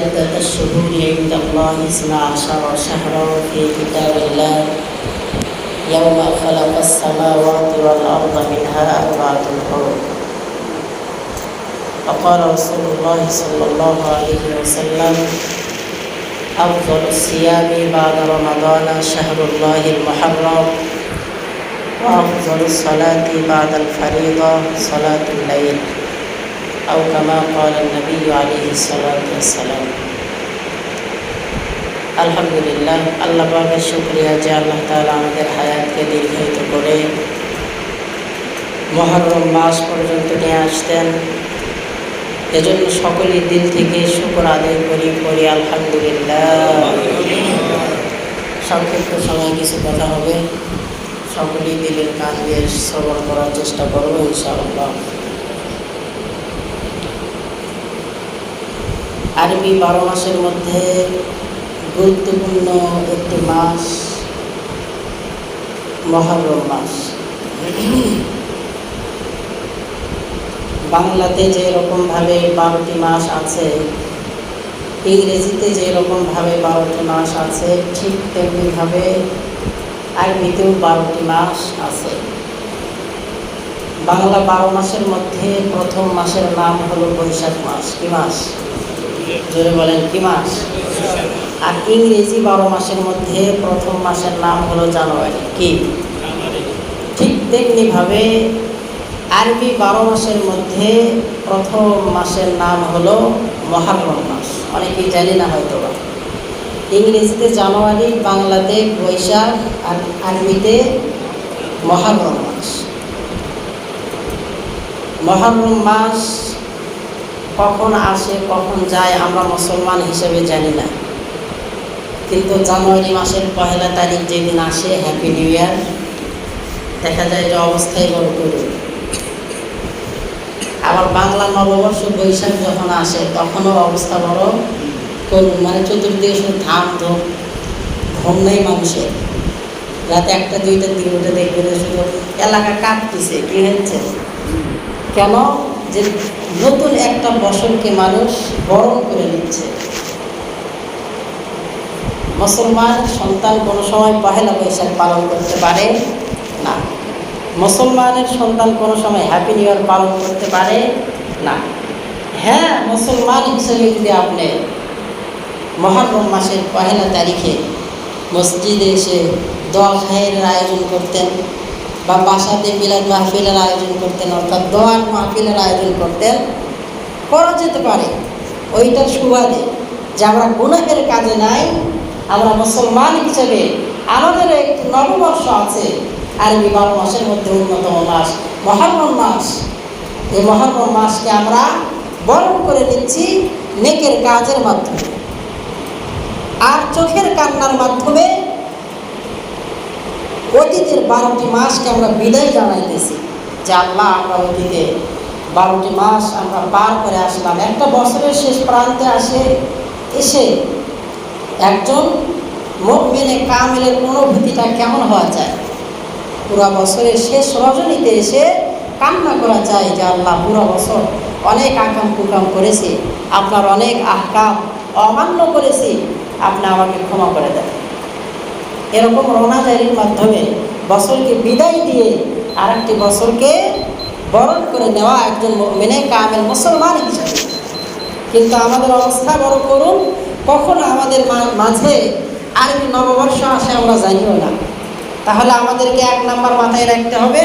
عدة الشهور عند الله 12 شهرا في كتاب الله يوم خلق السماوات والأرض منها أربعة حرم. فقال رسول الله صلى الله عليه وسلم: أفضل الصيام بعد رمضان شهر الله المحرم، وأفضل الصلاة بعد الفريضة صلاة الليل، أو كما قال النبي عليه الصلاة والسلام. আলহামদুলিল্লাহ, আল্লাহ পাকের শুকরিয়া যে আল্লাহ তাআলা আমাদের হায়াতকে দীর্ঘায়িত করে মুহররম মাস পর্যন্ত নিয়ে আসতেন। এজন্য সকলেই দিল থেকে শুকর আদায় করি আলহামদুলিল্লাহ। সংক্ষিপ্ত সময় কিছু কথা হবে, সকলেই দিলের কান দিয়ে শ্রবণ করার চেষ্টা করবো ইনশাআল্লাহ। আরবি 12 মাসের মধ্যে গুরুত্বপূর্ণ একটি মাস মুহররম মাস। বাংলাতে যে রকমভাবে 12টি মাস আছে, ইংরেজিতে যে রকমভাবে 12টি মাস আছে, ঠিক তেমনিভাবে আরবিতেও 12টি মাস আছে। বাংলা 12 মাসের মধ্যে প্রথম মাসের নাম হলো বৈশাখ মাস। কি মাস? জোরে বলেন, কি মাস? আর ইংরেজি 12 মাসের মধ্যে প্রথম মাসের নাম হলো জানুয়ারি। কি? ঠিক তেমনিভাবে আরবি 12 মাসের মধ্যে প্রথম মাসের নাম হলো মুহররম মাস। অনেকেই জানি না হয়তো বা। ইংরেজিতে জানুয়ারি, বাংলাতে বৈশাখ, আর আরবিতে মুহররম মাস। মুহররম মাস কখন আসে কখন যায় আমরা মুসলমান হিসেবে জানি না, কিন্তু জানুয়ারি মাসের 1 তারিখ যেদিন আসে, হ্যাপি নিউ ইয়ার, দেখা যায় যে অবস্থায় বড় করুন। আবার বাংলা নববর্ষ বৈশাখ যখন আসে তখনও অবস্থা বড় করুন, মানে চতুর্দিকে শুধু ধাম ধুম, ঘুম নেই মানুষের। রাতে 1টা 2টার দিকে উঠে দেখবেন শুধু এলাকা কাঁপতেছে। কি হচ্ছে? কেন? যে নতুন একটা বছরকে মানুষ বরণ করে নিচ্ছে। মুসলমান সন্তান কোনো সময় 1 বৈশাখ পালন করতে পারে না। মুসলমানের সন্তান কোনো সময় হ্যাপি নিউ ইয়ার পালন করতে পারে না। হ্যাঁ, মুসলমান হিসেবে যদি আপনি মুহররম মাসের 1 তারিখে মসজিদে এসে দোয়া খায়ের আয়োজন করতেন, বা বাসাতে মিলাদ মাহফিলের আয়োজন করতেন, অর্থাৎ দোয়ার মাহফিলের আয়োজন করতেন, করা যেতে পারে। ওইটার সুবাদে যে আমরা গুনাহের কাজে নাই, আমরা মুসলমান হিসেবে আমাদের একটি নববর্ষ আছে। আরবি 12 মাসের মধ্যে অন্যতম মাস মুহররম মাস। এই মুহররম মাসকে আমরা বরণ করে নিচ্ছি নেকের কাজের মাধ্যমে আর চোখের কান্নার মাধ্যমে। অতীতের 12টি মাসকে আমরা বিদায় জানাইতেছি যে আল্লাহ, আমরা অতীতে 12টি মাস আমরা পার করে আসলাম। একটা বছরের শেষ প্রান্তে এসে একজন মুমিনে কামেলের অনুভূতিটা কেমন হওয়া যায়? পুরো বছরের শেষ রজনীতে এসে কান্না করা চাই যে আল্লাহ, পুরো বছর অনেক আকাম কুকাম করেছি, আপনার অনেক আহকাম অমান্য করেছি, আপনি আমাকে ক্ষমা করে দেন। এরকম রোনাজারির মাধ্যমে বছরকে বিদায় দিয়ে আরেকটি বছরকে বরণ করে নেওয়া একজন মুমিনে কামেল মুসলমান হিসেবে। কিন্তু আমাদের অবস্থা বড় করুন, কখনো আমাদের মাঝে আরবি নববর্ষ আসে আমরা জানিও না। তাহলে আমাদেরকে 1 নাম্বার মাথায় রাখতে হবে,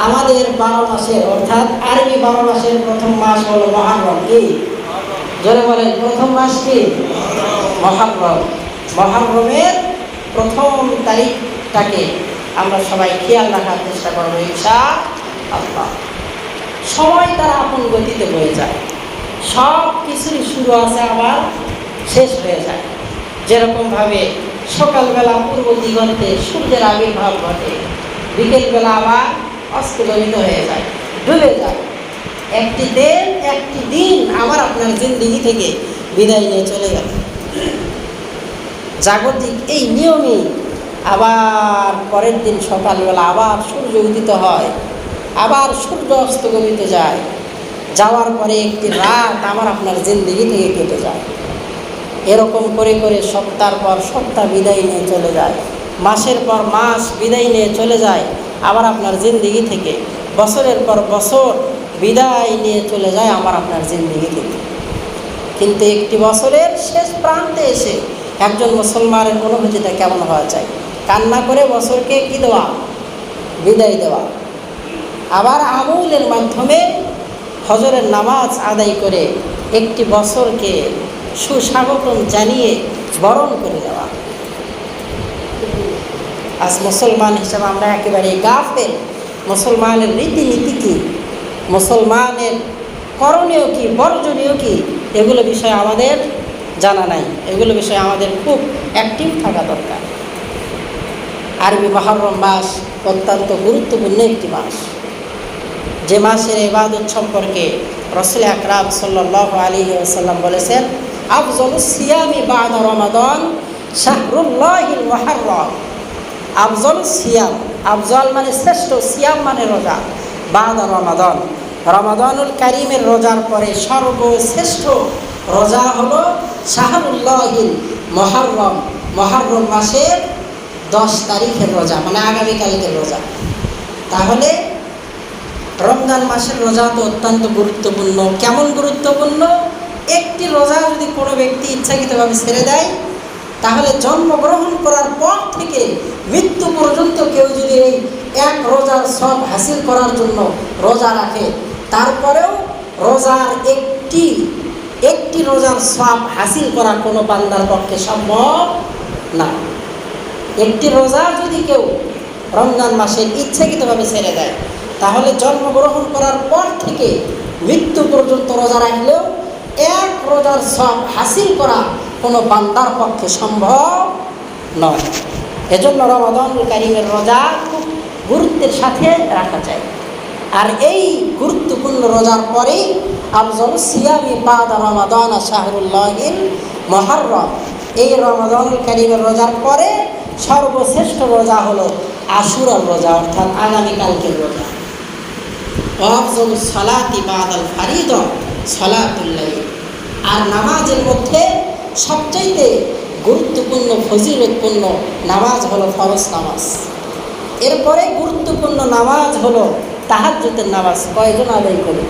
আমাদের 12 মাসের অর্থাৎ আরবি 12 মাসের প্রথম মাস হলো মুহররম। কি? জোরে বলেন, প্রথম মাস কি? মুহররম। মুহররমের প্রথম তারিখটাকে আমরা সবাই খেয়াল রাখার চেষ্টা করবো ইনশাআল্লাহ। সময় তারা আপন গতিতে বয়ে যায়, সব কিছুই শুরু আছে আবার শেষ হয়ে যায়। যেরকমভাবে সকালবেলা পূর্ব দিগন্তে সূর্যের আবির্ভাব ঘটে, বিকেলবেলা আবার অস্তগমিত হয়ে যায়, ডুবে যায়। একটি দিন আবার আপনার জিন্দেগি থেকে বিদায় নিয়ে চলে গেল। জাগতিক এই নিয়মই আবার পরের দিন সকালবেলা আবার সূর্য উদিত হয়, আবার সূর্য অস্তগমিত যায়। যাওয়ার পরে একটি রাত আমার আপনার জিন্দেগি থেকে কেটে যায়। এরকম করে করে সপ্তাহের পর সপ্তাহ বিদায় নিয়ে চলে যায়, মাসের পর মাস বিদায় নিয়ে চলে যায়, আবার আপনার জিন্দিগি থেকে বছরের পর বছর বিদায় নিয়ে চলে যায় আমার আপনার জিন্দিগি থেকে। কিন্তু একটি বছরের শেষ প্রান্তে এসে একজন মুসলমানের অনুভূতিটা কেমন হওয়া চাই? কান্না করে বছরকে কি দেওয়া? বিদায় দেওয়া। আবার আমলের মাধ্যমে ফজরের নামাজ আদায় করে একটি বছরকে সুস্বাগতম জানিয়ে বরণ করে দেওয়া। আজ মুসলমান হিসাবে আমরা একেবারে গাফেল। মুসলমানের রীতিনীতি কী, মুসলমানের করণীয় কী, বর্জনীয় কী, এগুলো বিষয়ে আমাদের জানা নাই। এগুলো বিষয়ে আমাদের খুব অ্যাক্টিভ থাকা দরকার। আরবি মুহররম মাস অত্যন্ত গুরুত্বপূর্ণ একটি মাস, যে মাসের ইবাদত সম্পর্কে রাসূল আকরাম সাল্লাল্লাহু আলাইহি ওয়াসাল্লাম বলেছেন, আফজালুস সিয়ামি বা'দা রমাদান শাহরুল্লাহিল মুহররম। আফজালুস সিয়াম, আফজাল মানে শ্রেষ্ঠ, সিয়াম মানে রোজা, বা'দা রমাদান, রমাদানুল কারীমের রোজার পরে সর্বশ্রেষ্ঠ রোজা হলো শাহরুল্লাহিল মুহররম, মুহররম মাসের 10 তারিখের রোজা, মানে আগামীকালকের রোজা। তাহলে রমজান মাসের রোজা তো অত্যন্ত গুরুত্বপূর্ণ। কেমন গুরুত্বপূর্ণ? একটি রোজা যদি কোনো ব্যক্তি ইচ্ছাকৃতভাবে ছেড়ে দেয়, তাহলে জন্মগ্রহণ করার পর থেকে মৃত্যু পর্যন্ত কেউ যদি এই এক রোজার সব হাসিল করার জন্য রোজা রাখে, তারপরেও রোজার একটি রোজার সব হাসিল করা কোনো বান্দার পক্ষে সম্ভব না। একটি রোজা যদি কেউ রমজান মাসে ইচ্ছাকৃতভাবে ছেড়ে দেয়, তাহলে জন্মগ্রহণ করার পর থেকে মৃত্যু পর্যন্ত রোজা রাখলেও এক রোজার সব হাসিল করা কোনো বান্দার পক্ষে সম্ভব নয়। এজন্য রমাদানুল কারীমের রোজা খুব গুরুত্বের সাথে রাখা যায়। আর এই গুরুত্বপূর্ণ রোজার পরেই আফজালুস সিয়ামি বা'দা রমাদান শাহরুল্লাহিল মুহররম, এই রমাদানুল কারীমের রোজার পরে সর্বশ্রেষ্ঠ রোজা হলো আশুরার রোজা, অর্থাৎ আগামীকালকের রোজা। আফজালুস সালাতি বা'দাল ফারিদা সালাতুল লাইল, আর নামাজের মধ্যে সবচাইতে গুরুত্বপূর্ণ ফজিলতপূর্ণ নামাজ হলো ফরজ নামাজ। এরপরে গুরুত্বপূর্ণ নামাজ হলো তাহাজ্জুদের নামাজ। কয়জন আদায় করে?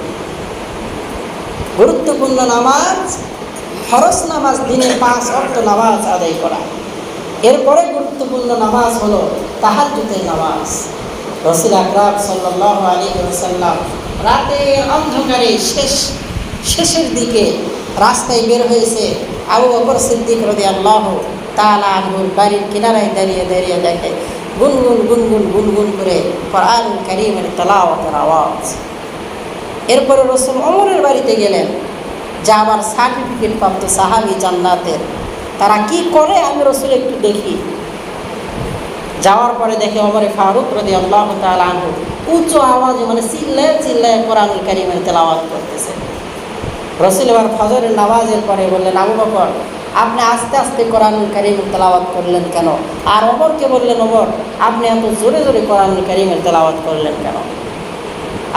গুরুত্বপূর্ণ নামাজ ফরজ নামাজ, দিনে 5 ওয়াক্ত নামাজ আদায় করা। এরপরে গুরুত্বপূর্ণ নামাজ হলো তাহাজ্জুদের নামাজ। রাসূল আকরাম সাল্লাল্লাহু আলাইহি ওয়াসাল্লাম রাতের অন্ধকারে শেষের দিকে রাস্তায় বের হয়েছে। আবু বকর সিদ্দিক রাদিয়াল্লাহু তাআলা আনহুর বাড়ির কিনারায় দাঁড়িয়ে দাঁড়িয়ে দেখে গুনগুন করে কোরআনুল কারীমের তেলাওয়াতের আওয়াজ। এরপরে রাসূল ওমরের বাড়িতে গেলেন, যা আবার সার্টিফিকেট প্রাপ্ত সাহাবী জান্নাতের, তারা কি করে আমি রাসূল একটু দেখি। যাওয়ার পরে দেখে ওমরে ফারুক রাদিয়াল্লাহু তাআলা আনহু উচ্চ আওয়াজে, মানে চিল্লায় কোরআনুল কারীমের তেলাওয়াত করতেছে। রাসূল এবার ফজরের নামাজের পরে বললেন, আবু বকর আপনি আস্তে আস্তে কোরআনুল কারীমের তেলাওয়াত করলেন কেন? আর ওমরকে বললেন, ওমর আপনি এত জোরে জোরে কোরআনুল কারীমের তেলাওয়াত করলেন কেন?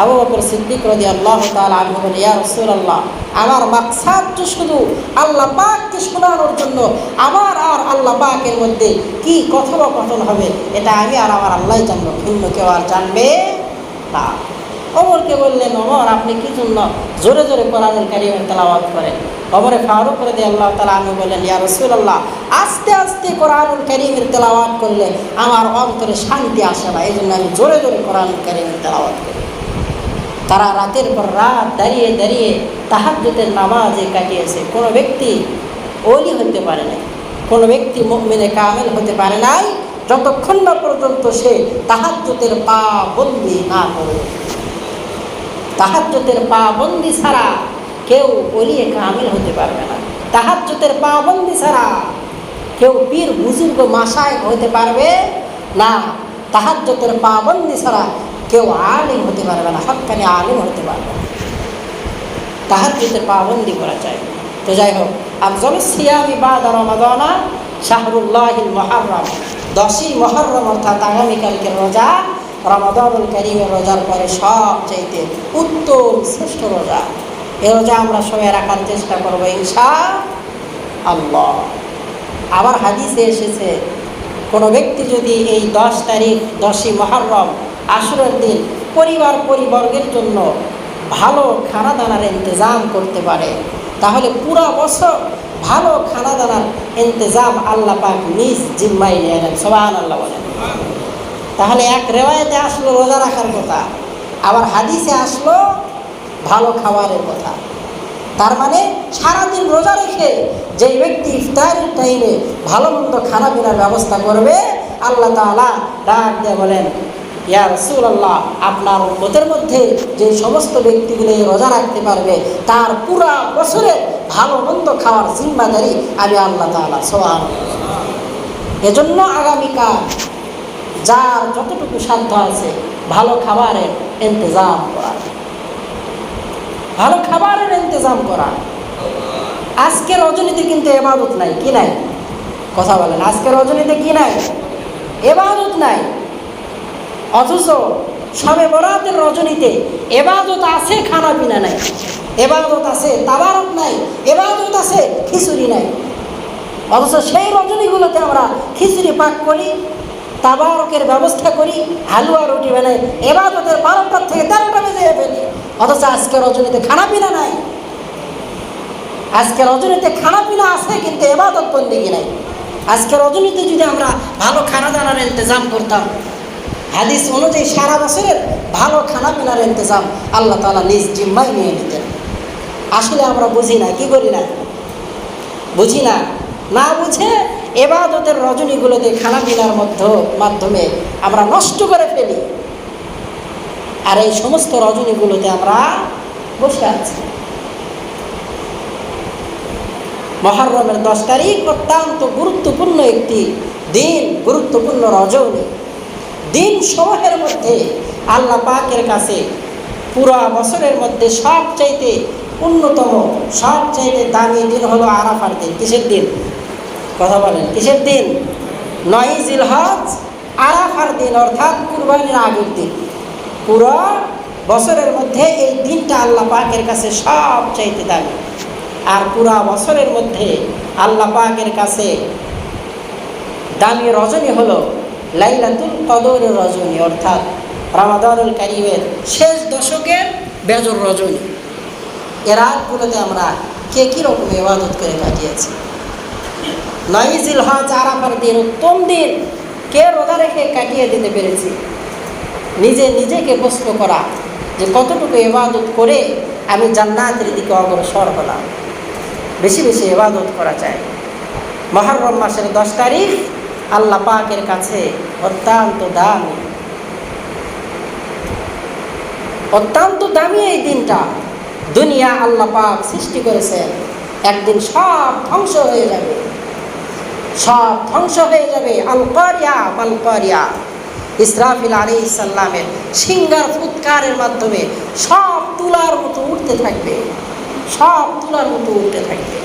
আবু বকর সিদ্দিক রাদিয়াল্লাহু তাআলা আনহু বলেন, ইয়া রাসূলুল্লাহ, আমার মাকসাদ তো শুধু আল্লাহ পাককে শোনানোর জন্য। আমার আর আল্লাহ পাকের মধ্যে কি কথোপকথন হবে এটা আমি আর আমার আল্লাহই জানবো, ভিন্ন কেউ আর জানবে না। ওমরকে বললেন, ওমর আপনি কি জন্য জোরে জোরে কোরআনুল কারীমের তেলাওয়াত করেন? ওমরে ফারুক রাদিয়াল্লাহু তাআলা আনহু বললেন, ইয়া রাসূলুল্লাহ, আস্তে আস্তে কোরআনুল কারীমের তেলাওয়াত করলে আমার অন্তরে শান্তি আসে না, এই জন্য আমি জোরে জোরে কোরআনুল কারীমের তেলাওয়াত করি। তারা রাতের পর রাত দাঁড়িয়ে দাঁড়িয়ে তাহাজ্জুদের নামাজে কাটিয়েছে। কোনো ব্যক্তি ওলি হতে পারে নাই, কোনো ব্যক্তি মুমিনে কামেল হতে পারে নাই যতক্ষণ না পর্যন্ত সে তাহাজ্জুদের পাবন্দি না করবে। তাহাজ্জুদের পাবন্দি ছাড়া কেউ ওলিয়ে কামিল হতে পারবে না। তাহাজ্জুদের পাবন্দি ছাড়া কেউ পীর বুজুর্গ মাশায়েখ হতে পারবে না। তাহাজ্জুদের পাবন্দি ছাড়া কেউ আলিম হতে পারবে না, হক্কানি আলিম হতে পারবে না। তাহাজ্জুদের পাবন্দি করা চাই। তো যাই হোক, আফজালুস সিয়ামি বা'দা রমাদান শাহরুল্লাহিল মুহররম, 10ই মুহররম অর্থাৎ আগামীকালকের রোজা রমাদানুল কারীমের রোজার পরে সবচাইতে উত্তম শ্রেষ্ঠ রোজা। এই রোজা আমরা সবাই রাখার চেষ্টা করবো ইনশাআল্লাহ। আল্লাহ। আবার হাদিসে এসেছে, কোনো ব্যক্তি যদি এই 10 তারিখ 10ই মুহররম আশুরার দিন পরিবর্গের জন্য ভালো খানা দানার ইন্তজাম করতে পারে, তাহলে পুরা বছর ভালো খানা দানার ইন্তজাম আল্লাহ পাক নিজ জিম্মায় নিয়ে নেন। সুবহানাল্লাহ বলেন। তাহলে এক রেওয়ায়েতে আসলো রোজা রাখার কথা, আবার হাদিসে আসলো ভালো খাবারের কথা। তার মানে সারাদিন রোজা রেখে যেই ব্যক্তি ইফতারের টাইমে ভালো মন্দ খানা পিনার ব্যবস্থা করবে, আল্লাহ তাআলা ডাক দিয়ে বলেন, ইয়া রাসূলুল্লাহ, আপনার উম্মতের মধ্যে যে সমস্ত ব্যক্তিগুলো রোজা রাখতে পারবে তার পুরা বছরে ভালো মন্দ খাওয়ার জিম্মাদারি আমি আল্লাহ তাআলা। সুবহানাল্লাহ। এজন্য আগামীকাল যার যতটুকু সাধ্য আছে ভালো খাবারের ইন্তজাম করা, ভালো খাবারের ইন্তজাম করা। আজকে রজনীতে কিন্তু ইবাদত নাই, কি নাই? কথা বলেন, আজকে রজনীতে কি নাই? ইবাদত নাই। অথচ শবে বরাতের রজনীতে ইবাদত আছে, খানা পিনা নাই। ইবাদত আছে, তাবারক নাই। ইবাদত আছে, খিচুড়ি নাই। অথচ সেই রজনীগুলোতে আমরা খিচুড়ি পাক করি, তাবারকের ব্যবস্থা করি, হালুয়া রুটি বানাই, ইবাদতের 12টা থেকে 13টা বেজে ফেলি। অথচ আজকে রজনীতে খানা পিনা নাই। আজকে রজনীতে খানা পিনা আছে, কিন্তু ইবাদত বন্দেগী নাই। আজকে রজনীতে যদি আমরা ভালো খানা দানার ইন্তজাম করতাম, হাদিস অনুযায়ী সারা বছরের ভালো খানা পিনার ইন্তজাম আল্লাহ তাআলা নিজ জিম্মায় নিয়ে নিতেন। আসলে আমরা বুঝি না, কি করি না, বুঝি না। না বুঝে ইবাদতের রজনীগুলোতে খানা পিনার মাধ্যমে আমরা নষ্ট করে ফেলি। আর এই সমস্ত রজনীগুলোতে আমরা বসে আছি। মুহররমের 10 তারিখ অত্যন্ত গুরুত্বপূর্ণ একটি দিন, গুরুত্বপূর্ণ রজনী দিন সমূহের মধ্যে আল্লাহ পাকের কাছে পুরা বছরের মধ্যে সবচাইতে অন্যতম, সবচাইতে দামি দিন হলো আরাফার দিন। কিসের দিন? কথা বলেন, কিসের দিন? 9 জিলহজ, আরাফার দিন, অর্থাৎ কুরবানির আগের দিন। পুরো বছরের মধ্যে এই দিনটা আল্লাহ পাকের কাছে সবচাইতে দামি। আর পুরা বছরের মধ্যে আল্লাহ পাকের কাছে দামি রজনী হলো লাইলাতুল কদরের রজনী, অর্থাৎ রমাদানুল কারীমের শেষ দশকের বেজর রজনী। এ রাতগুলোতে আমরা কে কীরকম ইবাদত করে কাটিয়েছি। 9 জিলহজ, আরাফার দিন, উত্তম দিন, কে রোজা রেখে কাটিয়ে দিতে পেরেছি? নিজেকে প্রশ্ন করা যে কতটুকু ইবাদত করে আমি জান্নাতের দিকে অগ্রসর হলাম। বেশি বেশি ইবাদত করা চাই। মুহররম মাসের 10 তারিখ আল্লাহ পাকের কাছে অত্যন্ত দামি, অত্যন্ত দামি এই দিনটা। দুনিয়া আল্লাহ পাক সৃষ্টি করেছেন, একদিন সব ধ্বংস হয়ে যাবে, সব ধ্বংস হয়ে যাবে। আল কারিয়া মাল কারিয়া, ইসরাফিল আলাইহিস সালামের সিঙ্গার ফুৎকারের মাধ্যমে সব তুলার মতো উঠতে থাকবে, সব তুলার মতো উঠতে থাকবে।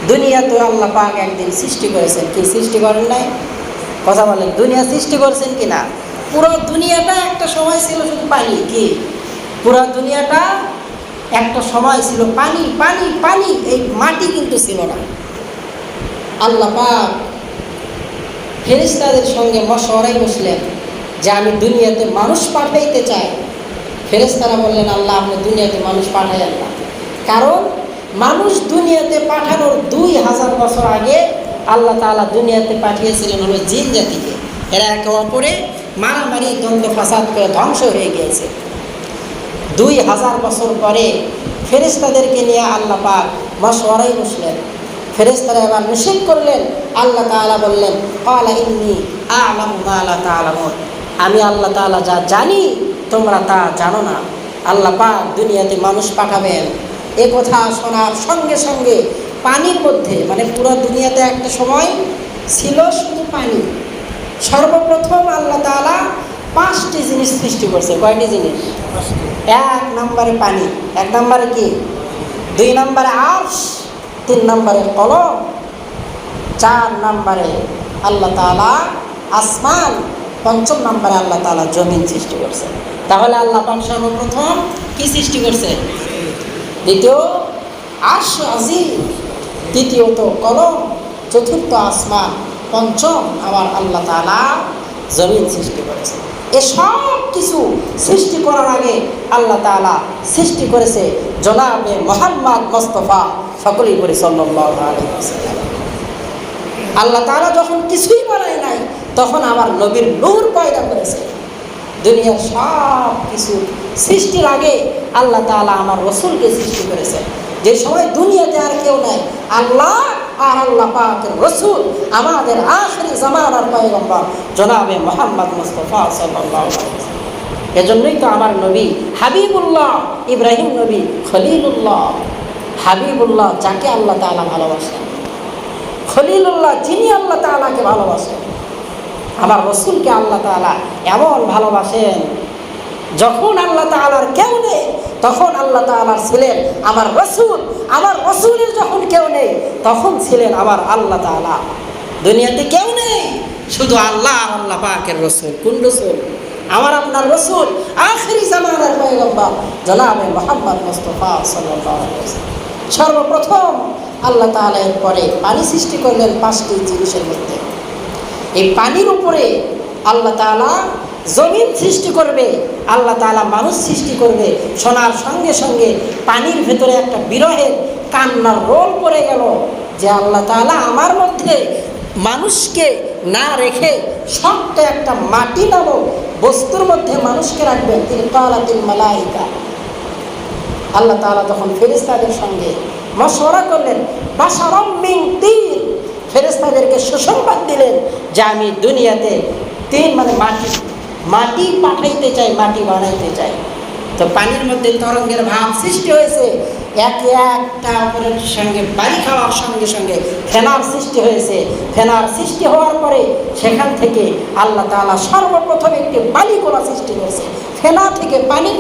দুনিয়া তো আল্লাহ পাক একদিন সৃষ্টি করেছেন, কি সৃষ্টি করেন নাই? কথা বলেন, দুনিয়া সৃষ্টি করেছেন কিনা? পুরো দুনিয়াটা একটা সময় ছিল শুধু পানি। কি? পুরো দুনিয়াটা একটা সময় ছিল পানি, পানি, পানি। এই মাটি কিন্তু ছিল না। আল্লাহ পাক ফেরেশতাদের সঙ্গে মশওয়ারায় বসলেন যে আমি দুনিয়াতে মানুষ পাঠাইতে চাই। ফেরেশতারা বললেন, আল্লাহ আপনি দুনিয়াতে মানুষ পাঠাইলেন না, কারণ মানুষ দুনিয়াতে পাঠানোর 2000 বছর আগে আল্লাহ তাআলা দুনিয়াতে পাঠিয়েছিলেন হলো জিন জাতিকে। এরা একে অপরে মারামারি, দ্বন্দ্ব ফাসাদ করে ধ্বংস হয়ে গিয়েছে। 2000 বছর পরে ফেরেশতাদেরকে নিয়ে আল্লাহ পাক মশওয়ারায় বসলেন। ফেরেশতারা এবার নিষেধ করলেন। আল্লাহ তাআলা বললেন, ক্বালা ইন্নী আ'লামু মা লা তা'লামুন, আমি আল্লাহ তাআলা যা জানি তোমরা তা জানো না। আল্লাহ পাক দুনিয়াতে মানুষ পাঠাবেন, এ কথা শোনার সঙ্গে সঙ্গে পানির মধ্যে, মানে পুরো দুনিয়াতে একটা সময় ছিল শুধু পানি। সর্বপ্রথম আল্লাহ তাআলা 5টি জিনিস সৃষ্টি করছে। কয়টি জিনিস? 1 নম্বরে পানি, 1 নম্বরে কি? 2 নম্বরে আরশ, 3 নম্বরে কলম, 4 নম্বরে আল্লাহ তাআলা আসমান, 5ম নম্বরে আল্লাহ তাআলা জমিন সৃষ্টি করছে। তাহলে আল্লাহ পাক সর্বপ্রথম কি সৃষ্টি করছে? দ্বিতীয় আরশ আজিম, তৃতীয়ত কলম, চতুর্থ আসমান, পঞ্চম আমার আল্লাহ তাআলা জমিন সৃষ্টি করেছে। এসব কিছু সৃষ্টি করার আগে আল্লাহ তাআলা সৃষ্টি করেছে জনাবে মুহাম্মদ মুস্তাফা সকলেই বলি সাল্লাল্লাহু আলাইহি ওয়াসাল্লাম। আল্লাহ তাআলা যখন কিছুই বানায় নাই তখন আমার নবীর নূর পয়দা করেছে। দুনিয়ার সব কিছু সৃষ্টির আগে আল্লাহ তাআলা আমার রসুলকে সৃষ্টি করেছে। যে সময় দুনিয়াতে আর কেউ নাই, আল্লাহ আর আল্লাহ পাকের রসুল আমাদের আখিরি জামানার পয়গম্বর জনাবে মুহাম্মদ মুস্তাফা সাল্লাল্লাহু আলাইহি ওয়াসাল্লাম। এজন্যই তো আমার নবী হাবিবুল্লাহ, ইব্রাহিম নবী খলিলুল্লাহ। হাবিবুল্লাহ যাকে আল্লাহ তাআলা ভালোবাসেন, খলিলুল্লাহ যিনি আল্লাহ তাআলাকে ভালোবাসেন। আমার রসুলকে আল্লাহ তাআলা এমন ভালোবাসেন, যখন আল্লাহ তাআলার কেউ নেই তখন আল্লাহ তাআলার ছিলেন আমার রসুল, আমার রসুলের যখন কেউ নেই তখন ছিলেন আমার আল্লাহ তাআলা। দুনিয়াতে কেউ নেই, শুধু আল্লাহ আর আল্লাহ পাকের রসুল। কোন রসুল? আমার আপনার রসুল, আখিরি জামানার পয়গম্বর জনাবে মুহাম্মদ মুস্তাফা সাল্লাল্লাহু আলাইহি ওয়াসাল্লাম। সর্বপ্রথম আল্লাহ তাআলা এর পরে পানি সৃষ্টি করলেন 5টি জিনিসের মধ্যে। এই পানির উপরে আল্লাহ তাআলা জমিন সৃষ্টি করবে, আল্লাহ তাআলা মানুষ সৃষ্টি করবে। শোনার সঙ্গে সঙ্গে পানির ভেতরে একটা বিরহের কান্নার রোল পড়ে গেল যে আল্লাহ তাআলা আমার মধ্যে মানুষকে না রেখে শক্ত একটা মাটি নামক বস্তুর মধ্যে মানুষকে রাখবেন। তিনি কালাতিল মালাইকা, আল্লাহ তাআলা তখন ফেরেশতাদের সঙ্গে মশওয়ারা করলেন, বাশারাম মিন তিন, ফেরেশতাদেরকে সুসংবাদ দিলেন যে আমি দুনিয়াতে তিন মানে মাটি পাঠাইতে চাই, মাটি বানাইতে চাই। তো পানির মধ্যে তরঙ্গের ভাব সৃষ্টি হয়েছে, একটা অপরের সঙ্গে বাড়ি খাওয়ার সঙ্গে সঙ্গে ফেনার সৃষ্টি হয়েছে। ফেনার সৃষ্টি হওয়ার পরে সেখান থেকে আল্লাহ তাআলা সর্বপ্রথম একটি বালিকণা সৃষ্টি করেছে। ফেনা থেকে, পানির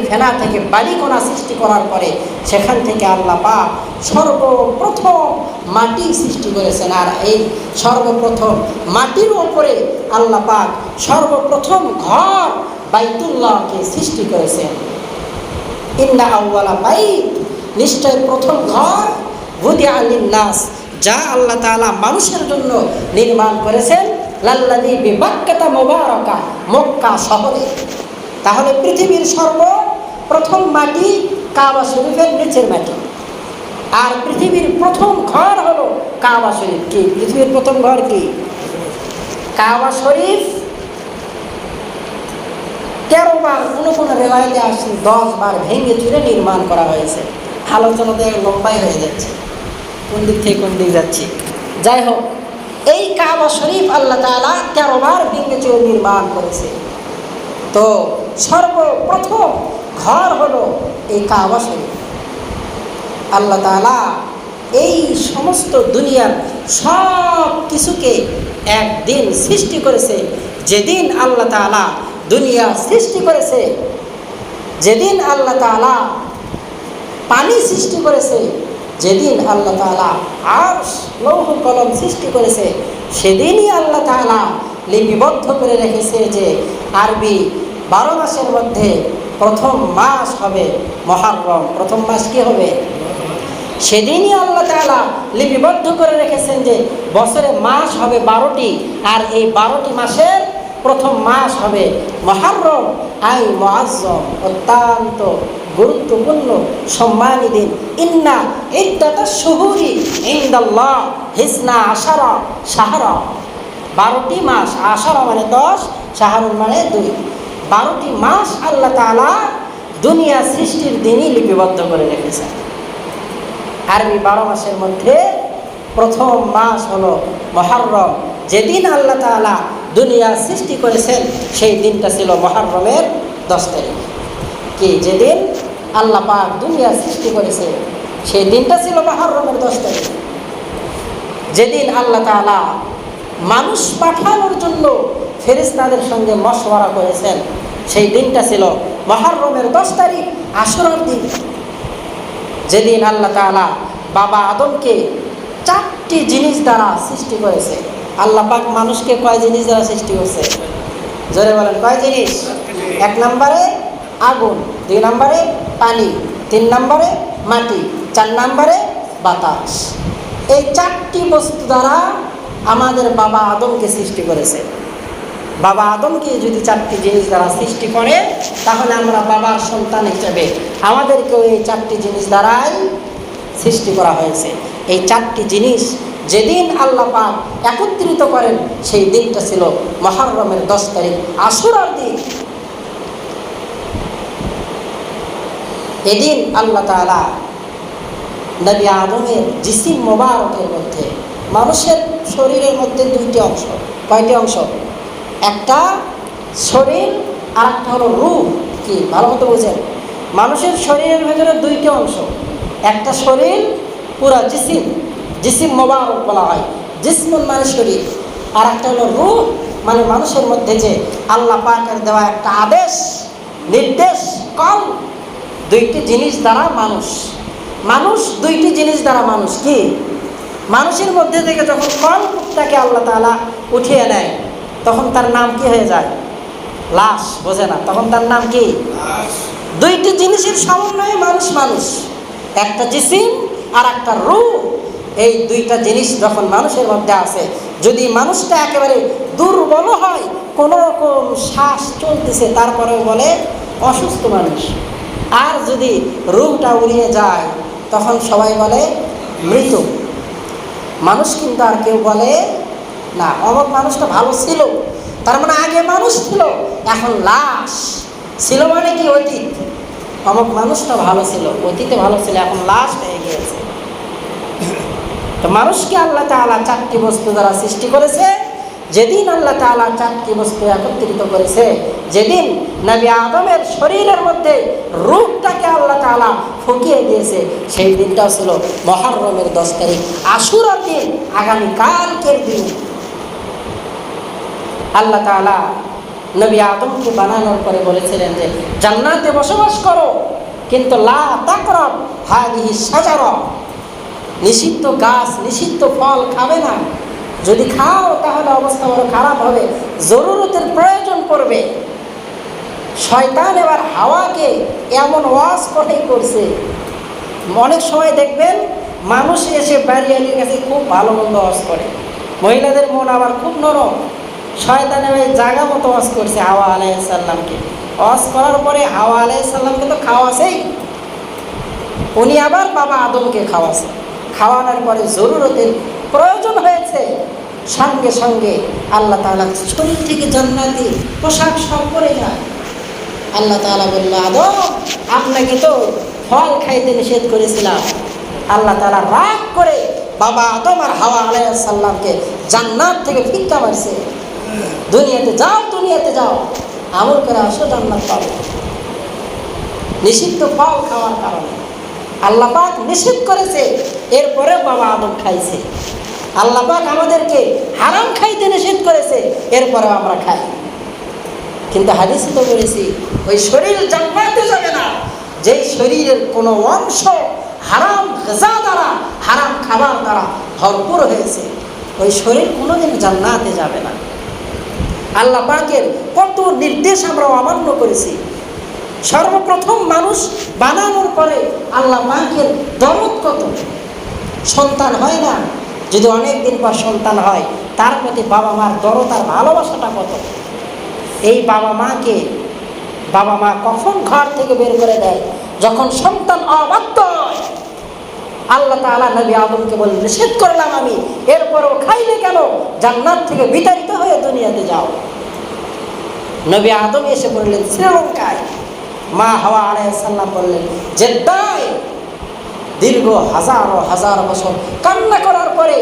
ফেনা থেকে বালিকণা সৃষ্টি করার পরে সেখান থেকে আল্লাহ পাক সর্বপ্রথম মাটি সৃষ্টি করেছেন। আর এই সর্বপ্রথম মাটির ওপরে আল্লাহ পাক সর্বপ্রথম ঘর বাইতুল্লাহকে সৃষ্টি করেছেন। ইন্না আউওয়ালা বাইত, নিশ্চয় প্রথম ঘর, বুদিআ লিন-নাস, যা আল্লাহ তাআলা মানুষের জন্য নির্মাণ করেছেন, লাল্লাযী বিবাক্কাতা মুবারাকা, মক্কা শহরে। তাহলে পৃথিবীর সর্বপ্রথম মাটি কাবা শরীফের নিচের মাটি। আর পৃথিবীর প্রথম ঘর হলো কাবা শরীফ। কি পৃথিবীর প্রথম ঘর? কি কাবা শরীফ। 13 বার, কোন রেওয়ায়েতে আসছে 10 বার ভেঙে চুরে নির্মাণ করা হয়েছে। আলোচনাতে লম্বাই হয়ে যাচ্ছে, কোন দিক থেকে কোন দিক যাচ্ছি। যাই হোক, এই কাবা শরীফ আল্লাহ তাআলা 13 বার ভেঙে চুরে নির্মাণ করেছে। তো সর্বপ্রথম ঘর হলো এই কাবা শরীফ। আল্লাহ তাআলা এই সমস্ত দুনিয়ার সব কিছুকে একদিন সৃষ্টি করেছে। যেদিন আল্লাহ তাআলা দুনিয়া সৃষ্টি করেছে, যেদিন আল্লাহ তাআলা পানি সৃষ্টি করেছে, যেদিন আল্লাহ তাআলা আরশ লৌহ কলম সৃষ্টি করেছে, সেদিনই আল্লাহ তাআলা লিপিবদ্ধ করে রেখেছে যে আরবি 12 মাসের মধ্যে প্রথম মাস হবে মুহররম। প্রথম মাস কি হবে? সেদিনই আল্লাহ তাআলা লিপিবদ্ধ করে রেখেছেন যে বছরে মাস হবে 12টি, আর এই 12টি মাসের প্রথম মাস হবে মুহররম, আই মুআজ্জম, অত্যন্ত গুরুত্বপূর্ণ সম্মানী দিন। ইন্না ইদ্দাতাশ শুহুরি ইনদাল্লাহ হিসনা আশারা শাহরা, 12টি মাস, আশারা মানে 10, শাহরুন মানে 2, 12টি মাস আল্লাহ তাআলা দুনিয়া সৃষ্টির দিনই লিপিবদ্ধ করে রেখেছেন। আরবি 12 মাসের মধ্যে প্রথম মাস হলো মুহররম। যেদিন আল্লাহ তাআলা দুনিয়া সৃষ্টি করেছেন সেই দিনটা ছিল মুহররমের 10 তারিখ। কি যেদিন আল্লাহ পাক দুনিয়া সৃষ্টি করেছে সেই দিনটা ছিল মুহররমের 10 তারিখ। যেদিন আল্লাহ তাআলা মানুষ পাঠানোর জন্য ফেরেশতাদের সঙ্গে মশওয়ারা করেছেন সেই দিনটা ছিল মুহররমের 10 তারিখ, আশুরার দিন। যেদিন আল্লাহ তাআলা বাবা আদমকে 4টি জিনিস দ্বারা সৃষ্টি করেছে। আল্লাহ পাক মানুষকে কয় জিনিস দ্বারা সৃষ্টি করেছে? জোরে বলেন, কয় জিনিস? 1 নম্বরে আগুন, 2 নম্বরে পানি, 3 নম্বরে মাটি, 4 নম্বরে বাতাস। এই 4টি বস্তু দ্বারা আমাদের বাবা আদমকে সৃষ্টি করেছে। বাবা আদমকে যদি 4টি জিনিস দ্বারা সৃষ্টি করে, তাহলে আমরা বাবার সন্তান হিসেবে আমাদেরকেও এই 4টি জিনিস দ্বারাই সৃষ্টি করা হয়েছে। এই 4টি জিনিস যেদিন আল্লাহ পাক একত্রিত করেন, সেই দিনটা ছিল মুহররমের 10 তারিখ, আশুরার দিন। এদিন আল্লাহ তাআলা নবী আদমের জিসিম মোবারকের মধ্যে, মানুষের শরীরের মধ্যে 2টি অংশ। কয়টি অংশ? একটা শরীর আর একটা হলো রূহ। কি ভালো মতো বুঝেন, মানুষের শরীরের ভেতরে 2টি অংশ। একটা শরীর পুরা জিসিম, জিসিম মোবারক বলা হয়, জিসমুন মানে শরীর। আর একটা হলো রূহ, মানে মানুষের মধ্যে যে আল্লাহ পাকের দেওয়া একটা আদেশ, নির্দেশ, কল। 2টি জিনিস দ্বারা মানুষ 2টি জিনিস দ্বারা মানুষ। কি? মানুষের মধ্যে থেকে যখন কলটাকে আল্লাহ তাআলা উঠিয়ে নেয়, তখন তার নাম কি হয়ে যায়? লাশ। বোঝে না? তখন তার নাম কি? 2টি জিনিসের সমন্বয়ে মানুষ। একটা জিসিম আর একটা রূহ। এই 2টা জিনিস যখন মানুষের মধ্যে আছে, যদি মানুষটা একেবারে দুর্বল হয়, কোনো রকম শ্বাস চলতেছে, তারপরেও বলে অসুস্থ মানুষ। আর যদি রূহটা উড়িয়ে যায়, তখন সবাই বলে মৃত মানুষ। কিন্তু আর কেউ বলে না অমুক মানুষটা ভালো ছিল, তার মানে আগে মানুষ ছিল, এখন লাশ। ছিল মানে কি? অতীত। অমুক মানুষটা ভালো ছিল, অতীতে ভালো ছিল, এখন লাশ হয়ে গিয়েছে। তো মানুষকে আল্লাহ তাআলা 4টি বস্তু দ্বারা সৃষ্টি করেছে। যেদিন আল্লাহ তাআলা 4টি বস্তু একত্রিত করেছে, যেদিন নবী আদমের শরীরের মধ্যে রূহটাকে আল্লাহ তাআলা ফুঁকিয়ে দিয়েছে, সেই দিনটা ছিল মুহররমের 10 তারিখ, আশুরার দিন, আগামীকালকের দিন। আল্লাহ তাআলা নবী আদমকে বানানোর পরে বলেছিলেন যে জান্নাতে বসবাস করো, কিন্তু লা তাকরাব হাদিহি শাজারা, নিষিদ্ধ গাছ, নিষিদ্ধ ফল খাবে না। যদি খাও তাহলে অবস্থা বড় খারাপ হবে, জরুরতের প্রয়োজন পড়বে। শয়তান এবার হাওয়াকে এমন ওয়াজ করছে। অনেক সময় দেখবেন মানুষ এসে বাড়িয়ালির কাছে খুব ভালো মন্দ ওয়াজ করে, মহিলাদের মন আবার খুব নরম। শয়তানের ওই জায়গা মতো ওয়াজ করছে হাওয়া আলাইহিস সালামকে। ওয়াজ করার পরে হাওয়া আলাইহিস সালামকে তো খাওয়াছেই, উনি আবার বাবা আদমকে খাওয়াছে। খাওয়ানোর পরে জরুরতের প্রয়োজন হয়েছে, সঙ্গে সঙ্গে আল্লাহ তাআলা শরীর থেকে জান্নাতি পোশাক সব পরে যায়। আল্লাহ তাআলা বলল, আদম আপনাকে তো ফল খাইতে নিষেধ করেছিলাম। আল্লাহ তাআলা রাগ করে বাবা আদম আর হাওয়া আলাইহিস সালামকে জান্নাত থেকে ফিক্কা মারছে। দুনিয়াতে যাও, আমল করে আসো, জান্নাত পাবে। নিষিদ্ধ ফল খাওয়ার কারণে আল্লাহ পাক নিষেধ করেছে, এরপরে বাবা আদম খাইছে। আল্লাহ পাক আমাদেরকে হারাম খাইতে নিষেধ করেছে, এরপরে আমরা খাই। কিন্তু হাদিসে তো বলেছি ওই শরীর জান্নাতে যাবে না যেই শরীরের কোনো অংশ হারাম গাযা দ্বারা, হারাম খাবার দ্বারা ভরপুর হয়েছে, ওই শরীর কোনোদিন জান্নাতে যাবে না। আল্লাহ পাকের কত নির্দেশ আমরা অমান্য করেছি। সর্বপ্রথম মানুষ বানানোর পরে আল্লাহ পাকের দরদ কত। সন্তান হয় না, যদি অনেক দিন পর সন্তান হয়, তার প্রতি বাবা মার দরদ আর ভালোবাসাটা কত। এই বাবা মা কখন ঘর থেকে বের করে দেয়? যখন সন্তান অবাধ্য হয়। আল্লাহ তাআলা নবী আদমকে বলেন, নিষেধ করলাম আমি, এরপরও খাইলে কেন? জান্নাত থেকে বিতাড়িত হয়ে দুনিয়াতে যাও। নবী আদম এসে বললেন শ্রীলঙ্কায়, মা হাওয়া আলাইহিস সালাম বললেন জেদ্দায়। দীর্ঘ হাজার বছর কান্না করার পরে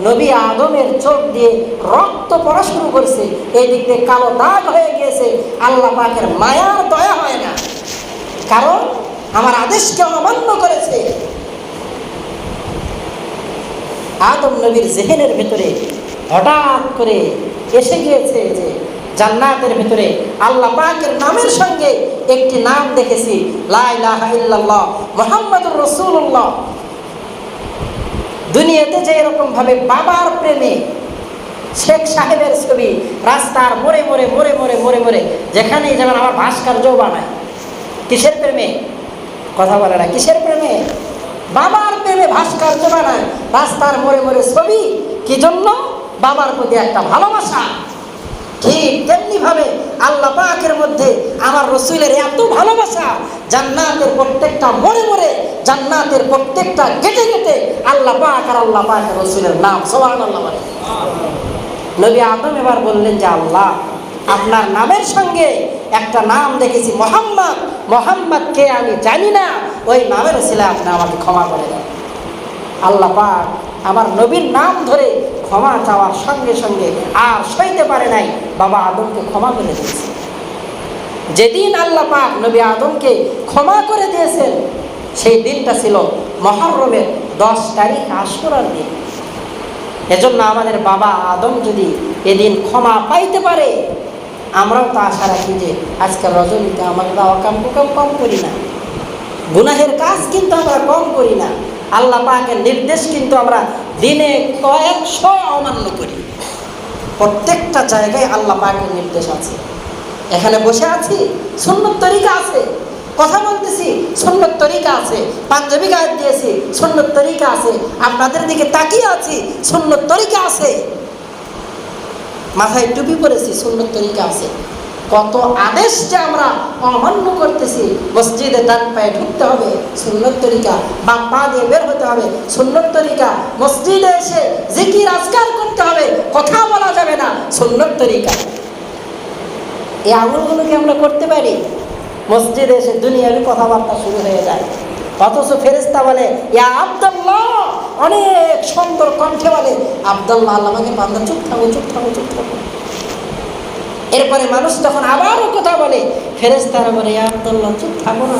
নবী আদমের চোখ দিয়ে রক্ত পড়া শুরু করেছে, এই দিক দিয়ে কালো দাগ হয়ে গিয়েছে। আল্লাহ পাকের মায়ার দয়া হয় না, কারণ আমার আদেশকে অমান্য করেছে। আদম নবীর জেহেনের ভেতরে হঠাৎ করে এসে গিয়েছে যে জান্নাতের ভেতরে আল্লাহ পাকের নামের সঙ্গে একটি নাম দেখেছি, লা ইলাহা ইল্লাল্লাহ মুহাম্মাদুর রাসূলুল্লাহ। দুনিয়াতে যে এরকম ভাবে বাবার প্রেমে শেখ সাহেবের ছবি রাস্তার মোড়ে মোড়ে যেখানেই যেমন আমার ভাস্কর্য বানায়, কিসের প্রেমে? কথা বলে না, কিসের প্রেমে? বাবার প্রেমে ভাস্কর্য বানায়, রাস্তার মোড়ে মোড়ে ছবি, কি জন্য? বাবার প্রতি একটা ভালোবাসা। ঠিক তেমনি ভাবে আল্লাহ পাকের মধ্যে আমার রসুলের এত ভালোবাসা, জান্নাতের প্রত্যেকটা মোড়ে মোড়ে, জান্নাতের প্রত্যেকটা গেটে গেটে আল্লাহ পাক আর আল্লাহ পাকের রসুলের নাম, সুবহানাল্লাহ বলে। নবী আদম এবার বললেন যে আল্লাহ, আপনার নামের সঙ্গে একটা নাম দেখেছি মোহাম্মদ, মোহাম্মদকে আমি জানি না, ওই নামের ওসিলায় আপনি আমাকে ক্ষমা করে দেন। আল্লাহ পাক আমার নবীর নাম ধরে ক্ষমা চাওয়ার সঙ্গে সঙ্গে আর সইতে পারে নাই, বাবা আদমকে ক্ষমা করে দিয়েছে। যেদিন আল্লাহ পাক নবী আদমকে ক্ষমা করে দিয়েছেন, সেই দিনটা ছিল মুহররমের 10 তারিখ, আশুরার দিন। এজন্য আমাদের বাবা আদম যদি এদিন ক্ষমা পাইতে পারে, আমরাও তো আশা রাখি যে আজকে রজনীতে আমরা অকাম কুকাম কম করি না, গুনাহের কাজ কিন্তু আমরা কম করি না, আল্লাহ পাকের নির্দেশ কিন্তু আমরা দিনে কয়েকশো অমান্য করি। প্রত্যেকটা জায়গায় আল্লাহ পাকের নির্দেশ আছে। এখানে বসে আছি, সুন্নত তরিকা আছে, কথা বলতেছি, সুন্নত তরিকা আছে, পাঞ্জাবি গায়ে দিয়েছি, সুন্নত তরিকা আছে, আপনাদের দিকে তাকিয়ে আছি, সুন্নত তরিকা আছে, মাথায় টুপি পরেছি, সুন্নত তরিকা আছে। কত আদেশ যে আমরা অমান্য করতেছি। মসজিদে ডান পায়ে ঢুকতে হবে, সুন্নত তরিকা, বাম পা দিয়ে বের হতে হবে, সুন্নত তরিকা, মসজিদে এসে জিকির আজকার করতে হবে, কথা বলা যাবে না, সুন্নত তরিকা। এই আমলগুলোকে আমরা করতে পারি? মসজিদে এসে দুনিয়াবি কথাবার্তা শুরু হয়ে যায়, অথচ ফেরেশতা বলে ইয়া আব্দুল্লাহ, অনেক সুন্দর কণ্ঠে বলে আব্দুল্লাহ, আল্লাহ আমাকে বান্দা চুপ থাকো, চুপ থাকো, চুপ থাকো। এরপরে মানুষ যখন আবারও কথা বলে, ফেরেশতারা বলে ইয়া আব্দুল্লাহ চুপ থাকো না।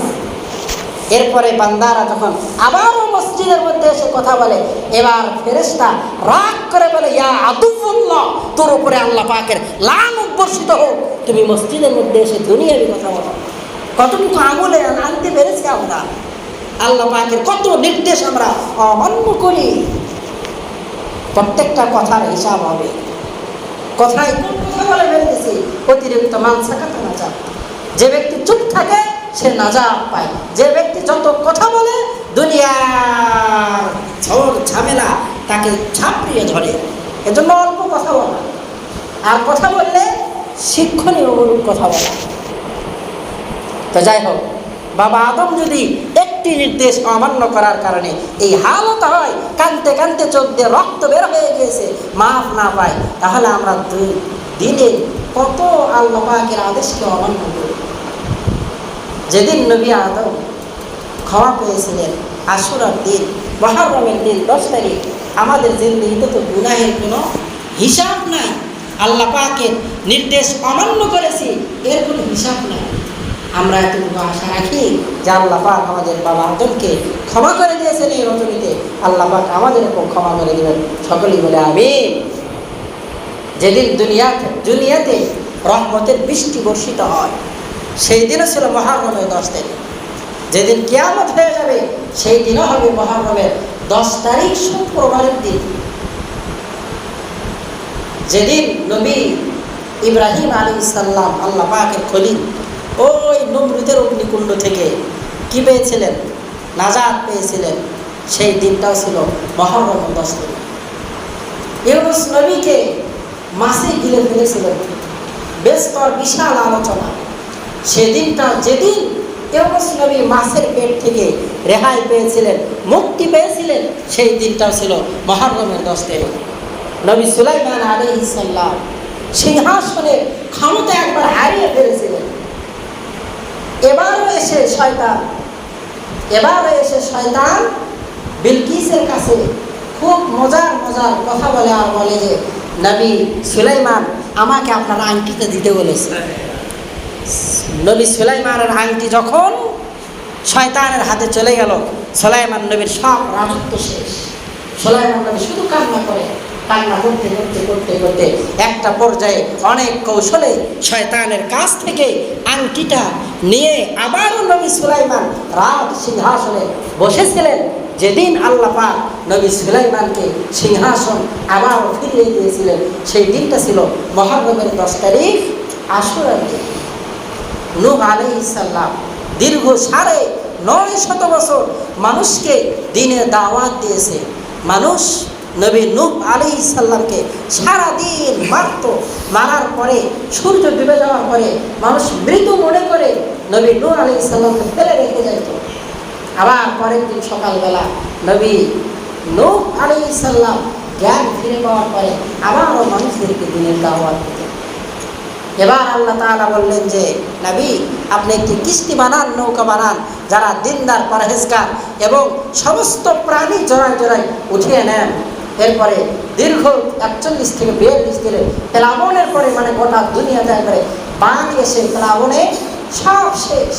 এরপরে বান্দারা যখন আবারও মসজিদের মধ্যে এসে কথা বলে, এবার ফেরেশতা রাগ করে বলে ইয়া আদুল্লাহ, তোর উপরে আল্লাহ পাকের লানত বর্ষিত হোক, তুমি মসজিদের মধ্যে এসে দুনিয়াবি কথা বলো। কতটুকু আমলে আনতে পেরেছি আমরা? আল্লাহ পাকের কত নির্দেশ আমরা অমান্য করি। প্রত্যেকটা কথার হিসাব হবে। কথায় কোন কথা বলে ফেলতেছি, অতিরিক্ত মানসাকাত নাজাত। যে ব্যক্তি চুপ থাকে সে নাজাত পায়, যে ব্যক্তি যত কথা বলে দুনিয়ার ঝড় ঝামেলা তাকে ঝাঁপড়িয়ে ধরে। এজন্য অল্প কথা বলা, আর কথা বললে শিক্ষণীয় কথা বলা। তো যাই হোক, বাবা আদম যদি একটি নির্দেশ অমান্য করার কারণে এই হালত হয়, কানতে কানতে চোখ দিয়ে রক্ত বের হয়ে গিয়েছে, মাফ না পায়, তাহলে আমরা দিনে কত আল্লাহ পাকের আদেশকে অমান্য করি। যেদিন নবী আদম ক্ষমা পেয়েছিলেন, আশুরার দিন, মুহররমের দিন 10 তারিখ, আমাদের জিন্দেগিতে তো গুনাহের কোনো হিসাব নাই। আল্লাহ পাকের নির্দেশ অমান্য করেছি, এর কোনো হিসাব নাই। আমরা এতটুকু আশা রাখি যে আল্লাহ পাক আমাদের বাবা আদমকে ক্ষমা করে দিয়েছেন এই রজনীতে, আল্লাহ পাক আমাদেরকেও ক্ষমা করে দেবেন। সকলেই বলে আমিন। যেদিন দুনিয়াতে রহমতের বৃষ্টি বর্ষিত হয়, সেই দিনও ছিল মুহররমের 10 তারিখ। যেদিন কিয়ামত হয়ে যাবে সেই দিনও হবে মুহররমের 10 তারিখ, শুক্রবারের দিন। যেদিন নবী ইব্রাহিম আলাইহিস সালাম, আল্লাহ পাকের খলিল, ওই নমরুদের অগ্নিকুণ্ড থেকে কি পেয়েছিলেন? নাজাত পেয়েছিলেন। সেই দিনটাও ছিল মুহররমের 10 তারিখ। ইউনূস নবীকে মাছে গিলে ফেলেছিলেন, বেস্তর বিশাল আলোচনা। সেদিনটা, যেদিন ইউনূস নবী মাছের পেট থেকে রেহাই পেয়েছিলেন, মুক্তি পেয়েছিলেন, সেই দিনটাও ছিল মুহররমের 10 তারিখ। নবী সুলাইমান আলাইহিস সালাম সিংহাসনের ক্ষমতা একবার হারিয়ে ফেলেছিলেন। এবারও এসে শয়তান বিলকিসের কাছে খুব মজার মজার কথা বলে, আর বলে যে নবী সুলাইমান আমাকে আপনার আংটিটা দিতে বলেছে। নবী সুলাইমানের আংটি যখন শয়তানের হাতে চলে গেল, সুলাইমান নবীর সব রাজত্ব শেষ। সুলাইমান নবী শুধু কান্না করতে করতে করতে করতে একটা পর্যায়ে অনেক কৌশলে শয়তানের কাছ থেকে আংটিটা নিয়ে আবারও নবী সুলাইমান রাজ সিংহাসনে বসেছিলেন। যেদিন আল্লাহ পাক নবী সুলাইমানকে সিংহাসন আবার ফিরিয়ে দিয়েছিলেন, সেই দিনটা ছিল মুহররমের 10 তারিখ, আশুরার দিন। নূহ আলাইহিস সালাম দীর্ঘ 900 বছর মানুষকে দ্বীনের দাওয়াত দিয়েছে। মানুষ নবী নূহ আলাইহিস সালামকে সারাদিন মারত। মারার পরে সূর্য ডুবে যাওয়ার পরে মানুষ মৃত মনে করে নবী নূহ আলাইহিস সালামকে ফেলে রেখে যেত। আবার পরের দিন সকালবেলা নবী নূহ আলাইহিস সালাম জ্ঞান ফিরে পাওয়ার পরে আবারও মানুষদেরকে দ্বীনের দাওয়াত দিতেন। এবার আল্লাহ তাআলা বললেন যে নবী, আপনি একটি কিস্তি বানান, নৌকা বানান, যারা দিনদার পরহেজগার এবং সমস্ত প্রাণী জড়ায় জড়ায় উঠিয়ে নেন। এরপরে দীর্ঘ 41 থেকে 42 দিনে প্লাবনের পরে মানে গোটা দুনিয়াতে একবারে বান এসে প্লাবনে সব শেষ।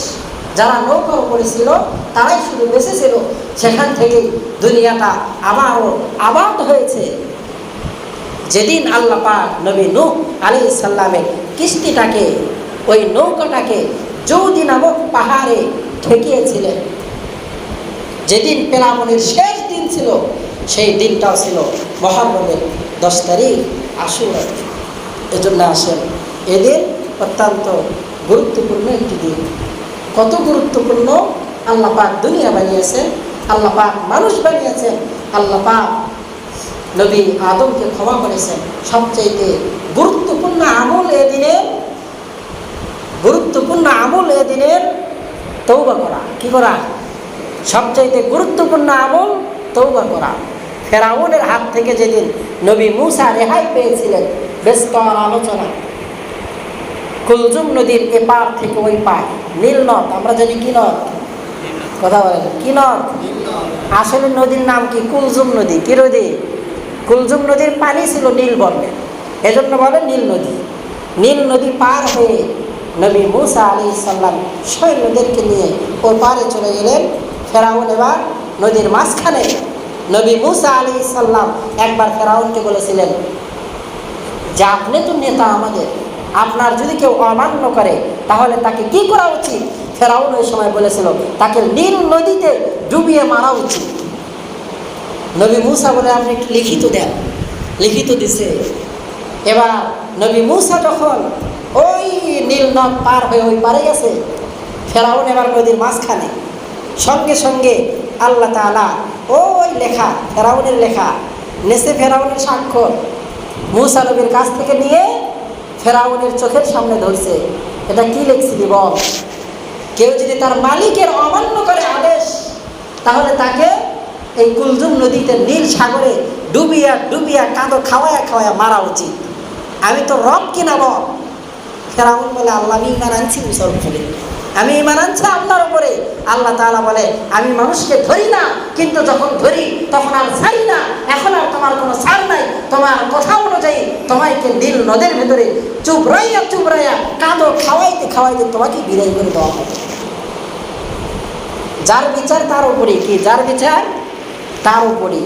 যারা নৌকার উপরে ছিল তারাই শুধু বেঁচে ছিল। সেখান থেকে দুনিয়াটা আবারও আবাদ হয়েছে। যেদিন আল্লাহ পাক নবী নূহ আলাইহিস সালামের কিস্তিটাকে, ওই নৌকাটাকে যৌদি নামক পাহাড়ে ঠেকিয়েছিলেন, যেদিন প্লাবনের শেষ দিন ছিল, সেই দিনটাও ছিল মুহররমের 10 তারিখ, আশুরা। এজন্য আসেন, এদিন অত্যন্ত গুরুত্বপূর্ণ একটি দিন। কত গুরুত্বপূর্ণ! আল্লাহ পাক দুনিয়া বানিয়েছেন, আল্লাহ পাক মানুষ বানিয়েছেন, আল্লাহ পাক নবী আদমকে ক্ষমা করেছেন। সবচেয়ে গুরুত্বপূর্ণ আমল এদিনের তওবা করা। কি করা? সবচেয়ে গুরুত্বপূর্ণ আমল তওবা করা। ফেরাউনের হাত থেকে যেদিন নবী মূসা রেহাই পেয়েছিলেন, বেস্তর আলোচনা, কুলজুম নদীর এপার থেকে ওই পার, নীল নদ, আমরা জানি কি নদ? কথা বলেন, কি নদ? আসলে নদীর নাম কি? কুলজুম নদী। কি নদী? কুলজুম নদীর পানি ছিল নীল বর্ণের, এজন্য বলে নীল নদী। নীল নদী পার হয়ে নবী মূসা আলাইহিস সালাম সৈন্যদেরকে নিয়ে ওই পারে চলে গেলেন। ফেরাউন এবার নদীর মাঝখানে। নবী মূসা আলাইহিস সালাম একবার ফেরাউনকে বলেছিলেন যে আপনি তো নেতা আমাদের, আপনার যদি কেউ অমান্য করে তাহলে তাকে কি করা উচিত? ফেরাউন ওই সময় বলেছিল তাকে নীল নদীতে ডুবিয়ে মারা উচিত। নবী মূসা বলে আপনি একটু লিখিত দেন। লিখিত দিছে। এবার নবী মূসা যখন ওই নীল নদ পার হয়ে ওই পারে গেছে, ফেরাউন এবার নদীর মাঝখানে। সঙ্গে সঙ্গে আল্লাহ তাআলা ওই লেখা, ফেরাউনের লেখা, নেসে ফেরাউনের স্বাক্ষর মূসা নবীর কাছ থেকে নিয়ে ফেরাউনের চোখের সামনে ধরছে। এটা কি লিখছিলি বল? কেউ যদি তার মালিকের অমান্য করে আদেশ, তাহলে তাকে এই কুলজুম নদীতে নীল সাগরে ডুবিয়া ডুবিয়া কাঁদো খাওয়ায়া মারা উচিত। আমি তো রব কিনা বল? ফেরাউন বলে আল্লাহ, আমি ঈমান আনছি মুসার উপরে, আমি ঈমান আনছি আপনার উপরে। আল্লাহ তাআলা বলে আমি মানুষকে ধরি না, কিন্তু যখন ধরি তখন আর ছাড়ি না। এখন আর তোমার কোনো ছাড় নাই। তোমার কথা অনুযায়ী তোমাকে নীল নদের ভেতরে চুবরাইয়া কাঁদো খাওয়াইতে তোমাকে বিদায় করে দেওয়া হবে। যার বিচার তার উপরে। কি? যার বিচার তার উপরে।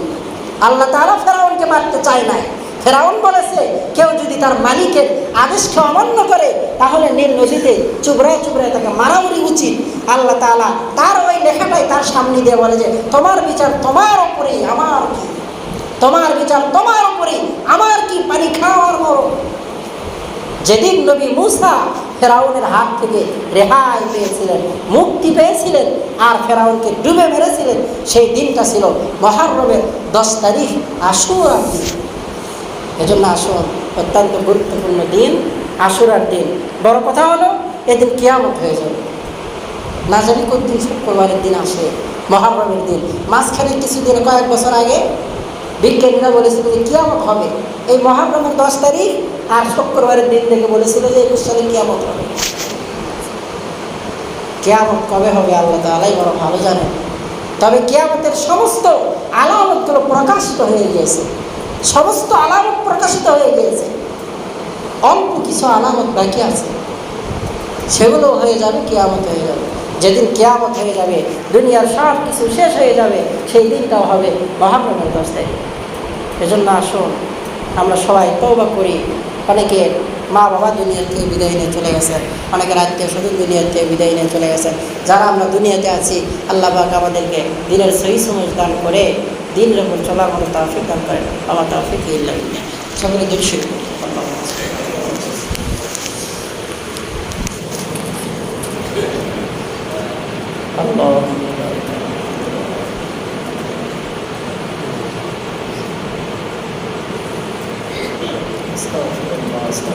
আল্লাহ তাআলা ফেরাউনকে মারতে চায় নাই। ফেরাউন বলেছে কেউ যদি তার মালিকের আদেশকে অমান্য করে তাহলে নীল নদীতে চুবরায় তাকে মারামারি উচিত। আল্লাহ তাআলা তার ওই লেখাটাই তার সামনে দিয়ে বলে যে তোমার বিচার তোমার উপরে, আমার কি? তোমার বিচার তোমার উপরে, আমার কি? পানি খাওয়ার মরো। যেদিন নবী মূসা ফেরাউনের হাত থেকে রেহাই পেয়েছিলেন, মুক্তি পেয়েছিলেন, আর ফেরাউনকে ডুবে মেরেছিলেন, সেই দিনটা ছিল মুহররমের 10 তারিখ, আশুরার দিন। এজন্য আসুন, অত্যন্ত গুরুত্বপূর্ণ দিন আশুরার দিন। বড় কথা হলো এদিন কিয়ামত হয়ে যাবে। না জানি কোন দিন শুক্রবারের দিন আসে, মুহররমের দিন। মাঝখানে কিছুদিন, কয়েক বছর আগে বিজ্ঞানীরা বলেছিল যে কিয়ামত হবে এই মুহররমের 10 তারিখ, আর শুক্রবারের দিন থেকে বলেছিল যে 21 সালে কিয়ামত হবে। কিয়ামত কবে হবে আল্লাহ তাআলাই বড় ভালো জানেন। তবে কিয়ামতের সমস্ত আলামতগুলো প্রকাশিত হয়ে গিয়েছে। সমস্ত আলামত প্রকাশিত হয়ে গিয়েছে। অল্প কিছু আলামত বাকি আছে, সেগুলো হয়ে যাবে, কিয়ামত হয়ে যাবে। যেদিন কিয়ামত হয়ে যাবে, দুনিয়ার সব কিছু শেষ হয়ে যাবে, সেই দিনটাও হবে মুহররমের 10 তারিখ। এজন্য আসুন আমরা সবাই তওবা করি। অনেকের মা বাবা দুনিয়ার থেকে বিদায় নিয়ে চলে গেছেন, অনেকের আত্মীয় স্বজন দুনিয়ার থেকে বিদায় নিয়ে চলে গেছেন। যারা আমরা দুনিয়াতে আছি, আল্লাহ পাক আমাদেরকে দিনের সহি সময় দান করে দিনের উপর চলার মতো তৌফিক দান করেন। আমার তৌফিক ইল্লা বিল্লাহ। সকলে দুরূদ শরীফ আল্লাহ। الحمد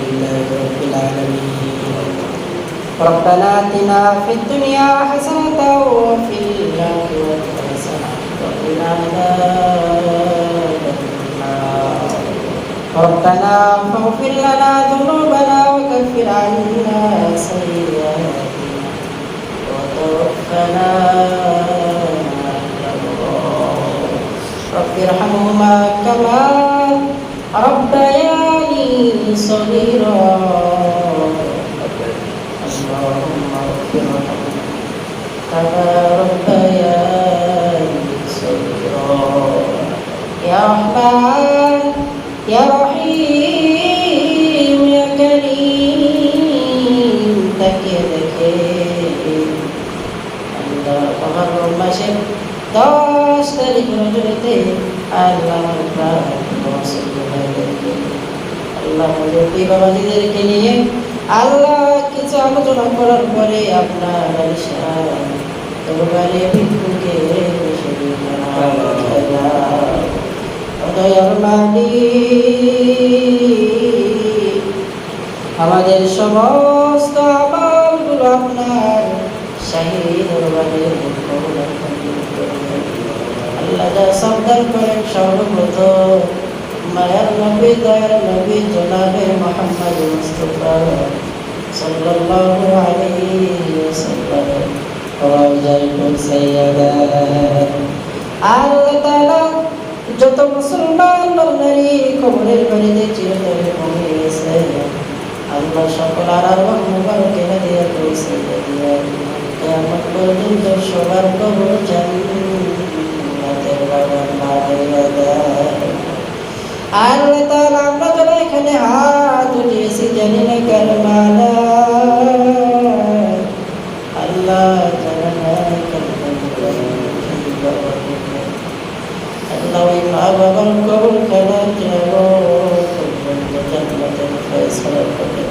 لله رب العالمين. ربنا آتنا في الدنيا حسنة وفي الآخرة حسنة وقنا عذاب النار. ربنا فاغفر لنا ذنوبنا وكفر عنا سيئاتنا وتوفنا مع الأبرار. رب ارحمهما كما ربياني صغيرا. اللهم اغفر لهم كما ربياني صغيرا. يا رحمن يا رحيم يا كريم তাকিয়ে দেখে আল্লাহ মহরম মাসের 10 তারিখ রজনীতে আল্লাহ আল্লাহ মুরব্বী বাবাজিদেরকে নিয়ে আল্লাহ কিছু আলোচনা করার পরে আপনার দরবারে ভিক্ষুকে আমাদের সমস্ত আমলগুলো আপনার শাহী দরবারে আল্লাহ যা সাবধান করেন সর্বপ্রথম মায়ার নবী দয়ার নবী জনাবে মুহাম্মদ মুস্তাফা সাল্লাল্লাহু আলাইহি ওয়াসাল্লাম ওয়াজাইতুল সাইয়্যিদা। আল্লাহ তাআলা যত মুসলমান নারী কবরের বাড়িতে চিরতরে ঘুমিয়ে গেছে আল্লাহ সকল আরাম মুবারকে হাদিয়া করেছে কিয়ামত পর্যন্ত সবার কবর জান্নাতের বাগান বানাইয়া দেয়। আল্লাহ তাআলা আমরা যারা এখানে হাত উঠিয়েছি জানি না কার মালা আল্লাহ জানা না আল্লাহ ওই মা বাবার কবর খানা যাব জান্নাতের ফয়সালা করে।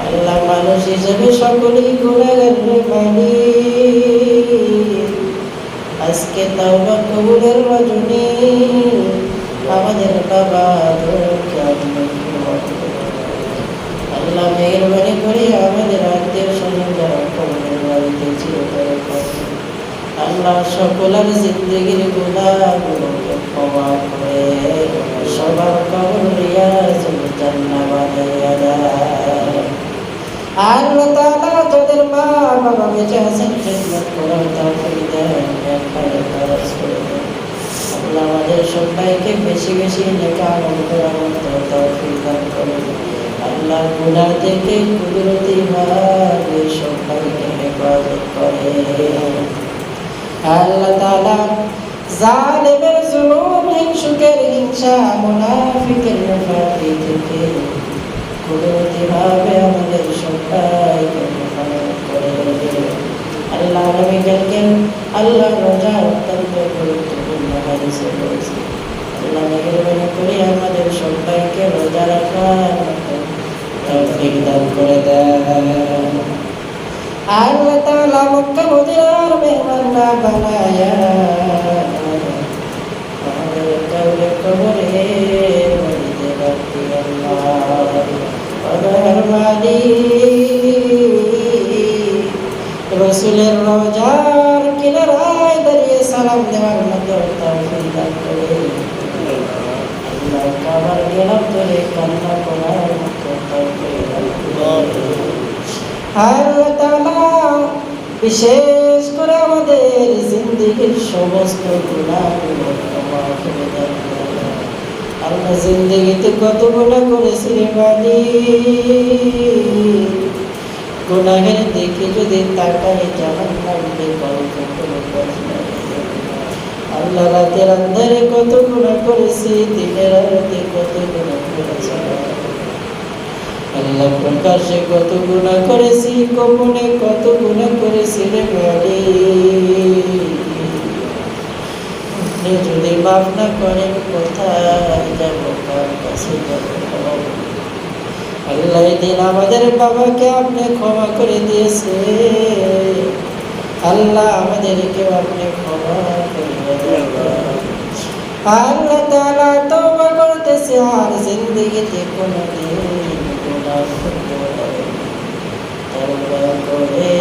আল্লাহ মানুষ হিসেবে সকলেই গুনাহগার মালিক। আজকে তাওবা কবুলের রজনী আমাদের বাবা আল্লাহ মেহেরবানি করে আমাদের আত্মীয় স্বজন যারা কবরের বাড়িতে চিরতরে আল্লাহ সকলের জিন্দগির গুনাহগুলোকে ক্ষমা করে সবার কবর রিয়াজুল জান্নাহ বানাইয়া দেয়। আল্লাহ তাআলা যাদের মা বাবা বেঁচে আছেন খেদমত করার তৌফিক দেন, নেক খরচ করে দেন। আল্লাহ আমাদের সবাইকে বেশি বেশি নেক আমল করার মতো তৌফিক দান করুন। আল্লাহ গুনাহ থেকে কুদরতিভাবে সবাইকে হেফাজত করে। আল্লাহ তাআলা জালিমের জুলুম হিংসুকের হিংসা মুনাফিকের মুনাফি থেকে কুদরতিভাবে আমাদের সবাইকে হেফাজত করে। আল্লাহ নবী জানকেন আল্লাহ রোজা অত্যন্ত গুরুত্বপূর্ণ হাদিসে বলেছে আল্লাহ মেহেরবানি করে আমাদের সবাইকে রোজা রাখার তৌফিক দান করে দেন। আল্লাহ তাআলা মক্কা মদিনার মেহমান না বানায়া আমাদের কবরে কবরে বাড়িতে রাখি আল্লাহ ওয়ার মালিক রাসূলের রওজার কিনারায় দাঁড়িয়ে সালাম দেওয়ার মতো তৌফিক দান করে। আল্লাহ কাবার গেলাম ধরে কান্না করার মতো তৌফিক দান করে। আল্লাহ তাআলা বিশেষ করে আমাদের জিন্দেগির সমস্ত গুনাহগুলো ক্ষমা করে দেন। আল্লাহ জিন্দেগিতে কত গুনাহ করেছি রে মালিক, গুনাহের দিকে যদি তাকাই জাহান্নামে কত প্রশ্ন। আল্লাহ রাতের আন্ধারে কত গুনাহ করেছি, দিনের আলোতে কত গুনাহ করেছি। আল্লাহ প্রকাশ্যে কত গুনাহ করেছি, গোপনে কত গুনাহ করেছি রে মালিক। আপনি যদি মাফ না করেন কোথায় যাব, কার কাছে যাব? আল্লাহ দিন আমাদের বাবাকে আপনি ক্ষমা করে দিয়েছে। আল্লাহ আমাদেরকেও আপনি ক্ষমা করে দেন। আল্লাহ তাআলা তওবা করতেছি আর জিন্দেগিতে কোনোদিন গুনাহ করতে পারি না। তওবা করে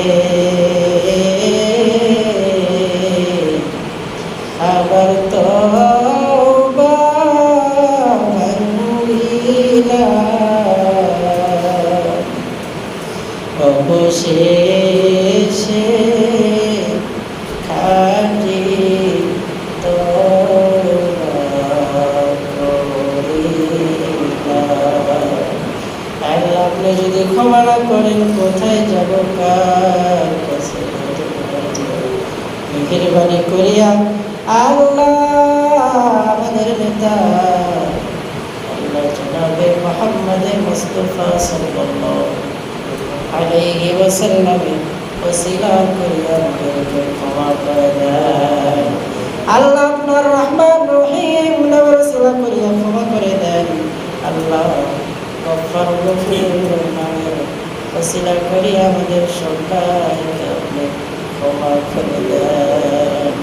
আবার তওবা ভাঙিলাম, অবশেষে খাঁটি আপনি যদি ক্ষমা না করেন কোথায় যাব, কার কাছে মেহেরবানি করিয়া আল্লাহ আমাদের নেতা আল্লাহ জনাবে মুহাম্মদ মুস্তাফা সাল্লাল্লাহু আলাইহি ওয়াসাল্লামের ওসিলা করিয়া আমাদেরকে ক্ষমা করে দেন। আল্লাহ আপনার রহমান রহিম নামের ওসিলা করিয়া ক্ষমা করে দেন। আল্লাহ গফফার গফুর নামের ওসিলা করিয়া আমাদের সবাইকে আপনি ক্ষমা করে দেন।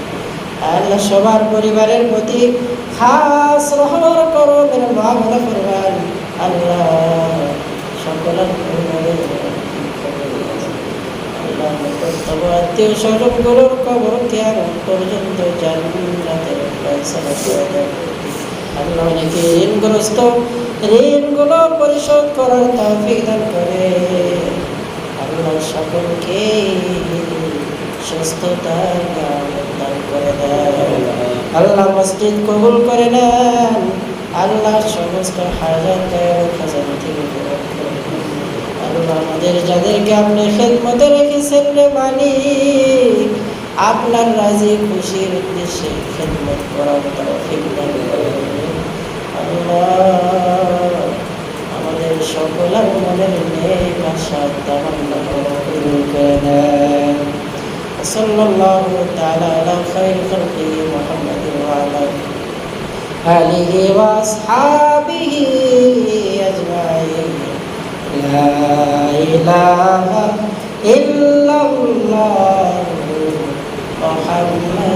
আল্লাহ সবার পরিবারের প্রতি খাস রহমত করবেন, মাওলা করবেন। আল্লাহ সকলের পরিবারের আত্মীয় স্বজনগুলোর কবর কিয়ামত পর্যন্ত জান্নাতের ফয়সালা করে দেন। আল্লাহ অনেকে ঋণগ্রস্ত, ঋণগুলো পরিশোধ করার তৌফিক দান করে। আল্লাহ সকলকে সুস্থতা দান করে দেন। আল্লাহ মসজিদ কবুল করে নেন। আল্লাহ সমস্ত হাজাত খাজানা থেকে পূরণ করে দেন। আল্লাহ আমাদের যাদেরকে আপনি খেদমতে রেখেছেন রে মালিক, আপনার রাজি খুশির উদ্দেশ্যে খেদমত করার তৌফিক দান করুন। আল্লাহ আমাদের সকলের মনের নেক আশা তামান্না পূরণ করে দেন। সাল্লাল্লাহু তাআলা আলা খায়রি খালকিহি মুহাম্মাদিন ওয়া আলা আলিহি ওয়া আসহাবিহি আজমাইন। লা ইলাহা ইল্লাল্লাহু মুহাম্মাদুর